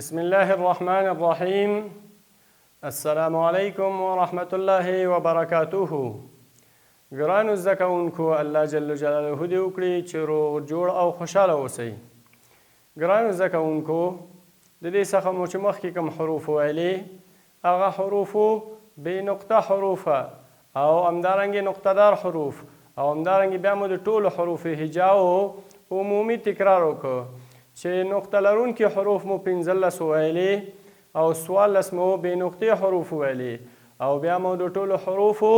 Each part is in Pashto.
بسم الله الرحمن الرحیم. السلام علیکم ورحمة الله وبرکاته. ګرانو زده کوونکو، الله جل جلاله دې وکړي چې روغ جوړ او خوشحاله اوسئ. ګرانو زده کوونکو، د دې څخه مو چې مخکې کوم حروف ویلي، هغه حروفو بې نقطه حروف او همدارنګې نقطه دار حروف او همدارنګې بیا مو د ټولو حروف هجاو عمومي تکرار وکړو چې نقطه لرونکي حروف مو 15 ویلي او 14 مو بې نقطې حروف ویلي او بیا مو د ټولو حروفو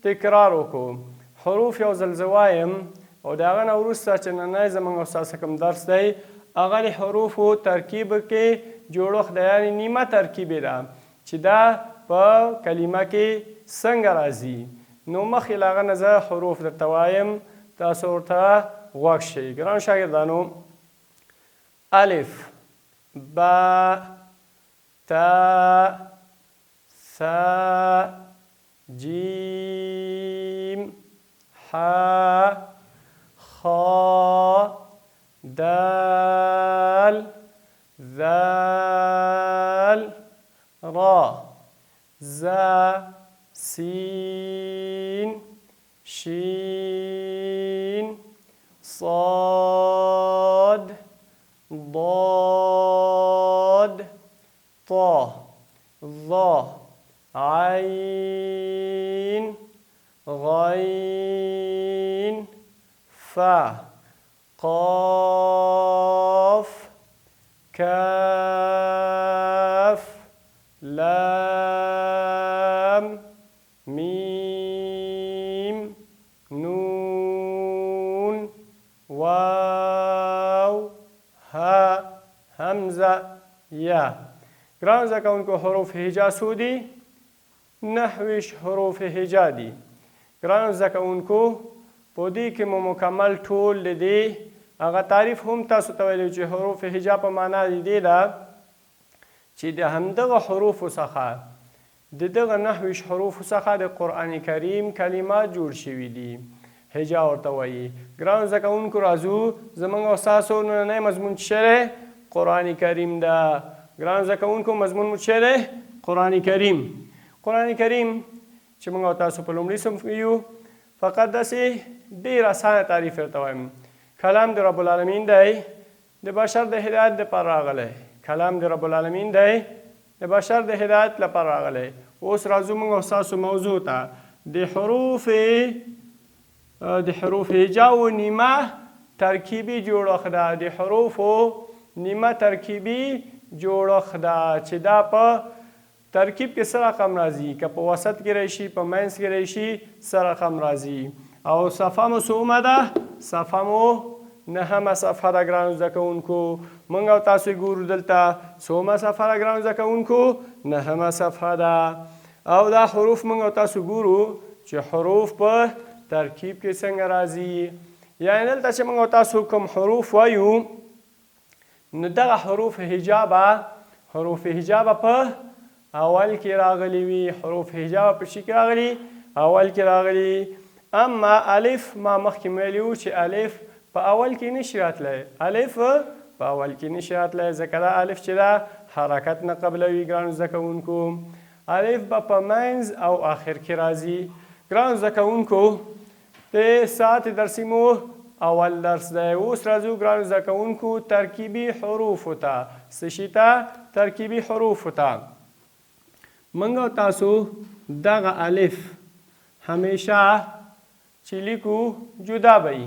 تکرار وکړو. حروف یو ځل زه وایم او د هغه نه وروسته چې نننی زموږ او ستاسو کوم درس دی، هغه د حروفو ترکیب کې جوړښت دی، یعنې نیمه ترکیبې ده چې دا په کلمه کې څنګه راځي. نو مخکې له هغه نه زه حروف درته وایم، تاسو ورته غوږ شئ. ګران شاګردانو، الف، با، تا، ثا، جیم، حا، خا، دال، ذال، را، زا، سین، شین، صاد، ضاد، طا، ظا، عین، غین، فا، قاف، کاف، لام، میم، نون، واو، ها، همزه، یا. ګرانو زده کوونکو، حروف هجا څو دي؟ 9 حروف هجا دي. ګرانو زده کوونکو، په دې کې مو مکمل ټول د دې هغه تعریف هم تاسو ته ویلی چې حروف هجا په معنا د دې ده چې د همدغه حروفو څخه د دغه 9 حروفو څخه د قرآن کریم کلمات جوړ شوي دي. هجا ورته وایي. ګرانو زده کوونکو، راځو زموږ او ستاسو نننی مضمون څه دی؟ قرآن کریم ده. ګرانو زده کوونکو، مضمون مو څه دی؟ قرآن کریم. قرآن کریم چې موږ او تاسو په لومړي صنف کې یو، فقط داسې ډېر اسانه تعریف درته وایم. کلام د رب العالمین دی، د بشر د هدایت دپاره راغلی. کلام د رب العالمین دی، د بشر د هدایت لپاره راغلی. اوس راځو موږ او ستاسو موضوع ته. د حروف هجاو نیمه ترکیبي جوړښت ده. د حروفو نیمه ترکیبي جوړښت ده چې دا په ترکیب کې څه رقم راځي، که په وسط کې راشي، په منځ کې راشي، څه رقم راځي. او صفحه مو څومره ده؟ صفحه مو 9مه صفحه ده. ګرانو زده کوونکو، موږ او تاسو ګورو دلته څومره صفحه ده. ګرانو زده کوونکو، 9مه صفحه ده. او دا حروف موږ او تاسو ګورو چې حروف په ترکیب کې څنګه راځي. یعنې دلته چې موږ او تاسو کوم حروف وایو، نو دغه حروف هجا به په اول کې راغلی وي. حروف هجا په شي کې راغلي؟ اول کې راغلي. اما الف، ما مخکې ویلي وو چې الف په اول کې نشي راتلی. الف په اول کې نشي راتلی ځکه دا الف چې ده حرکت نه قبلوي. ګرانو زده کوونکو، الف به په منځ او آخر کې راځي. ګرانو زده کوونکو، د ساعت درسي مو اول درس دی. اوس راځو ګرانو زده کوونکو ترکیبي حروفو ته. څه شي ته؟ ترکیبي حروفو ته. موږ او تاسو دغه الف همیشه چې لیکو جدا به وي،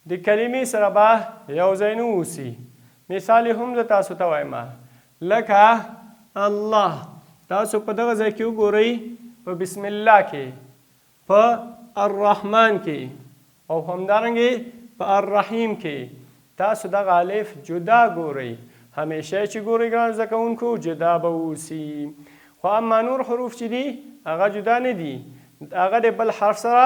د کلمې سره به یو ځای نه اوسي. مثال هم زه تاسو ته وایم، لکه الله. تاسو په دغه ځای کې وګورئ، په بسم الله کې، په الرحمن کې او همدارنګې په الرحیم کې تاسو دغه الف جدا ګورئ. همیشه چې ګورئ ګرانو زده کوونکو، جدا به اوسي. خو اما نور حروف چې دي هغه جدا نه دي، هغه د بل حرف سره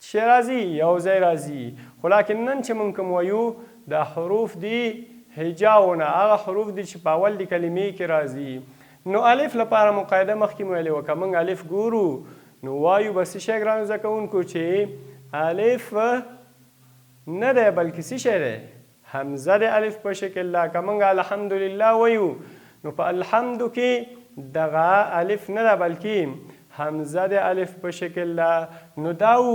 چې راځي یو ځای راځي. خو لیکن نن چې موږ کوم وایو دا حروف دي هجاونه، هغه حروف دي چې په اول د کلمې کې راځي. نو الف لپاره مو قاعده مخکې مو ویلې وه، که موږ الف ګورو نو وایو به څه شی ګرانو زده کوونکو چې الف نه دی بلکې څه شی دی؟ حمزه د الف په شکل ده. که موږ الحمدلله وایو نو په الحمدو کې دغه الف نه ده بلکې حمزه د الف په شکل ده. نو دا و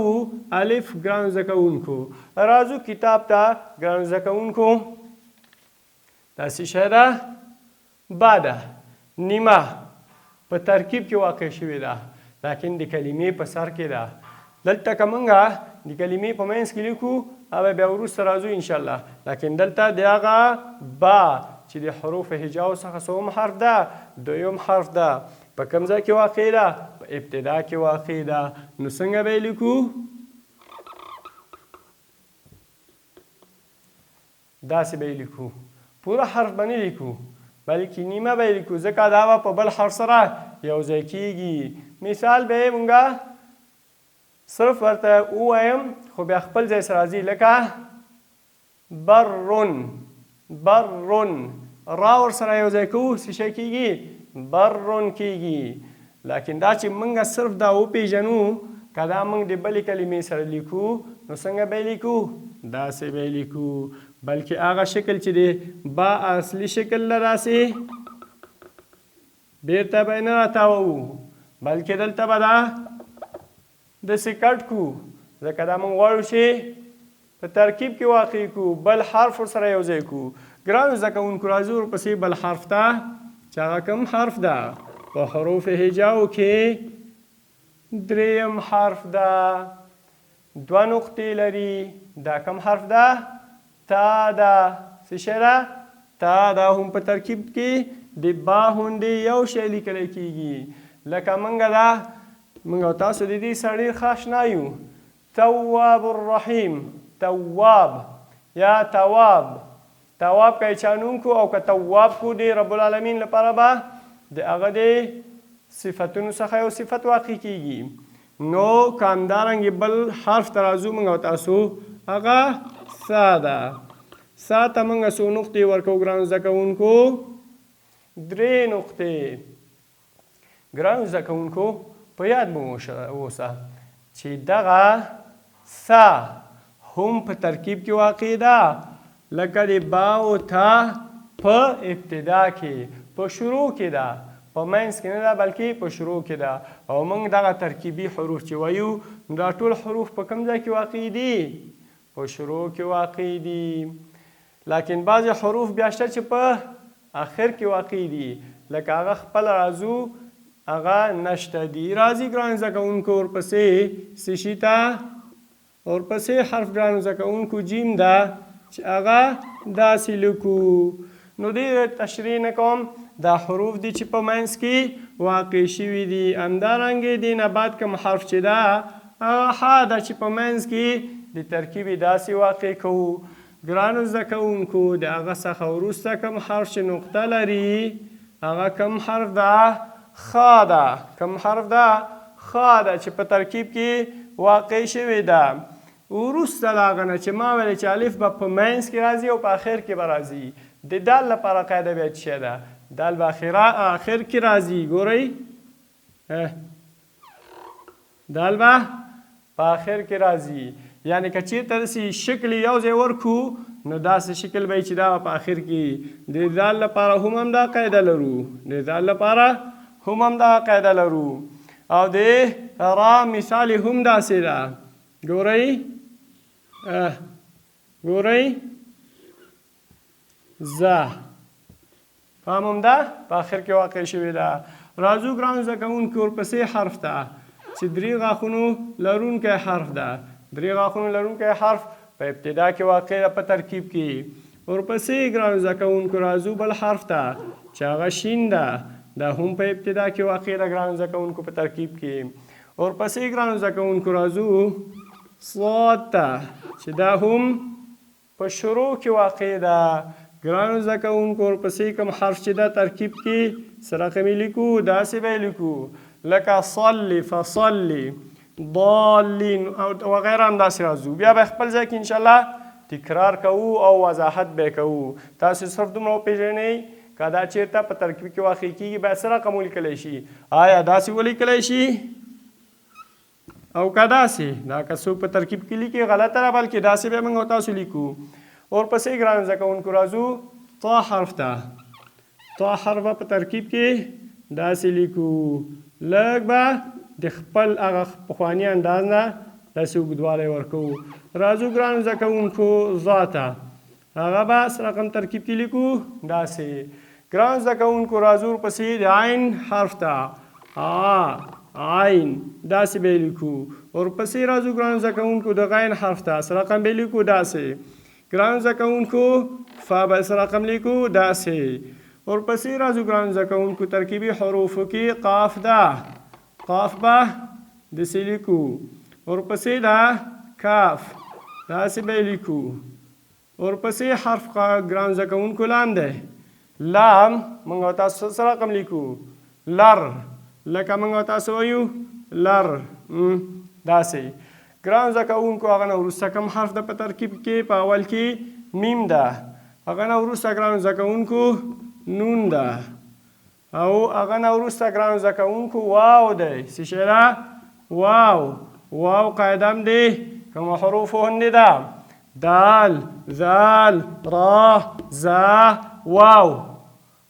الف ګرانو زده کوونکو. راځو کتاب ته ګرانو زده کوونکو. داسې شی ده با ده نیمه په ترکیب کې واقع شوې ده لیکن د کلمې په سر کې ده. دلته که موږ د کلمې په منځ کې لیکو او بیا وروسته راځو انشاءالله. لیکن دلته د هغه با چې د حروف هجاو څخه څوم حرف ده دویم حرف ده په کوم ځای کې واقع ده په ابتدا کې واقع ده. نو څنګه به یې لیکو داسې به یې لیکو پوره حرف به نه لیکو بلکې نیمه به یې لیکو ځکه دا به په بل حرف سره یو ځای کېږي. مثال به یې مونږ صرف ورته ووایم خو بیا خپل ځای سره راځي لکه برون برون را ورسره یو ځای کوو څه شی کېږي برون کېږي. لیکن دا چې موږ صرف دا وپېژنو که دا موږ د بلې کلمې سره لیکو نو څنګه به یې لیکو داسې به یې لیکو بلکې هغه شکل چې دی با اصلي شکل له داسې بیرته به یې نه راتاوو بلکې دلته به دا داسې کټ کو ځکه دا موږ غواړو چې په ترکیب کې واقع کو بل حرف ورسره یو ځای کو. ګرانو زده کوونکو راځو ورپسې بل حرف ته چې هغه کوم حرف ده په حروف هجاو کې دریم حرف ده دوه نقطې لري. دا کوم حرف ده تا ده څه شی ده تا ده هم په ترکیب کې د با غوندې یو شی لیکلی کېږي لکه موږ ده موږ او تاسو د دې سره ډېر ښه اشنا یو تواب الرحیم تواب یا تواب تواب که چا نوم کو او که تواب کو د رب العالمین لپاره به د هغه د صفتونو څخه یو صفت واقع کېږي. نو که همدارنګې بل حرف ته راځو موږ او تاسو هغه سا ده. سا ته موږ څو نقطې ورکوو ګرانو زده کوونکو 3 نقطې. ګرانو زده کوونکو په یاد مو اوسه چې دغه سا هم په ترکیب کې واقع ده لکه د با او تا په ابتدا کې په شروع کې ده په منځ کې نه ده بلکې په شروع کې ده. او موږ دغه ترکیبي حروف چې وایو دا ټول حروف په کوم ځای کې واقع دي په شروع کې واقع دي. لیکن بعضې حروف بیا شته چې په آخر کې واقع دي لکه هغه خپل راځو هغه نشته دي. راځي ګرانو زده کوونکو ورپسې څه شي ته ورپسې حرف ګرانو زده کوونکو جیم ده چې هغه داسې لیکو. نو دې تشریح نه کوم دا حروف دي چې په منځ کې واقع شوي دي. همدارنګې دې نه بعد کوم حرف چې ده هغه ح ده چې په منځ کې د ترکیب داسې واقع کوو. ګرانو زده کوونکو د هغه څخه وروسته کوم حرف چې نقطه لري هغه کوم حرف ده خا ده. کوم حرف ده خا ده چې په ترکیب کې واقع شوې ده. وروسته له هغه نه چې ما ویلې چې الف به په منځ کې راځي او په آخر کې به راځي. د دال لپاره قاعده بیا څه شی ده دال به آخر کې راځي. ګورئ دال به په آخر کې راځي یعنی که چېرته داسې شکل یو ځای ورکو نو داسې شکل به چې دا په آخر کې. د دال لپاره هم همدا قاعده لرو د دال لپاره هم همدا قاعده لرو. او د را مثال هم داسې ده. ګورئ ګورئ زه فهم همدا په آخر کې واقع شوې ده. راځو ګرانو زده کوونکو ورپسې حرف ته چې 3 غاښونو لرونکی حرف ده. 3 غاښونو لرونکی حرف په ابتدا کې واقع ده په ترکیب کې. ورپسې ګرانو زده کوونکو راځو بل حرف ته چې هغه شین ده دا هم په ابتدا کې واقع ده ګرانو زده کوونکو په ترکیب کې. ورپسې ګرانو زده کوونکو راځو صاد ته چې دا هم په شروع کې واقع ده. ګرانو زده کوونکو ورپسې کوم حرف چې دا ترکیب کې سره رقمي لیکو داسې به یې لیکو لکه صلی فصلی ضالین او وغیره همداسې راځو. بیا به خپل ځای کې انشاءالله تکرار کوو او وضاحت به کوو. تاسو صرف دومره وپېژنئ که دا چېرته په ترکیب کې واقع کېږي باید څه رقم ولیکلی شي. آیا داسې ولیکلی شي او که داسې دا که څوک په ترکیب کې لیکي غلطه ده بلکې داسې به موږ تاسو لیکو. ورپسې ګرانو زده کوونکو راځو طا حرف ته. طا حرف په ترکیب کې داسې لیکو، لږ به د خپل هغه پخواني انداز نه داسې اوږدوالی ورکوو. راځو ګرانو زده کوونکو ظا ته، هغه به څه رقم ترکیب کې لیکو داسې. ګرانو زده کوونکو راځو ورپسې د عین حرف ته، عین داسې به یې لیکو. ورپسې راځو ګرانو زده کوونکو د غین حرف ته، څه رقم به یې لیکو داسې. ګرانو زده کوونکو فا به څه رقم لیکو داسې. ورپسې راځو ګرانو زده کوونکو ترکیبي حروفو کې قاف ده، قاف به داسې لیکو. ورپسې ده کاف داسې به یې لیکو. ورپسې حرف ګرانو زده کوونکو لام دی، لام موږ او تاسو څه رقم لیکو لر، لکه موږ او تاسو وایو لر داسې. ګرانو زده کوونکو هغه نه وروسته کوم حرف ده په ترکیب کې؟ په اول کې میم ده، هغه نه وروسته ګرانو زده کوونکو نون ده، او هغه نه وروسته ګرانو زده کوونکو واو دی. څه شی ده؟ واو. واو قاعده هم دی کومو حروفو هندې ده، دال، ذال، را، زا، واو.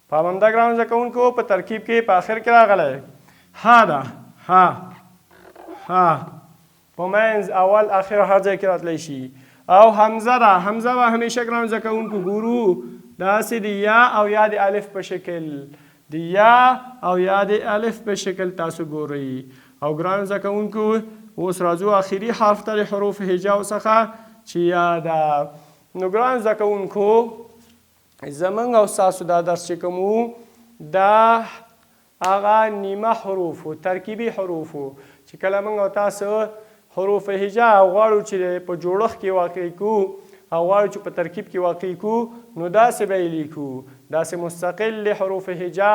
پابنده ګرانو زده کوونکو په ترکیب کې په آخر کې راغلی ها ده، ها په منځ اول آخر هر ځای کې راتلی شي. او حمزه ده، حمزه به همیشه ګرانو زده کوونکو ګورو داسې د یا او یا د الف په شکل، د یا او یا د الف په شکل تاسو ګورئ. او ګرانو زده کوونکو اوس راځو آخري حرف ته د حروف هجاو څخه چې یا ده. نو ګرانو زده کوونکو زموږ او ستاسو دا درس چې کوم و دا هغه نیمه حروفو ترکیبي حروفو چې کله موږ او تاسو حروف هجا غواړو چې په جوړښت کې واقع کړو او غواړو چې په ترکیب کې واقع کړو نو داسې به یې لیکو، داسې مستقل حروف هجا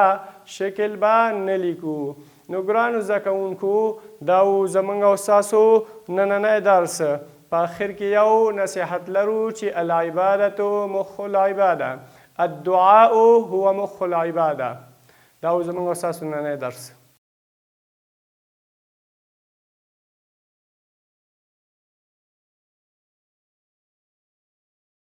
شکل به نه لیکو. نو ګرانو زده کوونکو دا و زموږ او ستاسو نننی درس. په آخر کې یو نصیحت لرو چې العبادة مخ العباده، الدعاء هو مخ العباده. دا و زموږ او ستاسو نننی درس.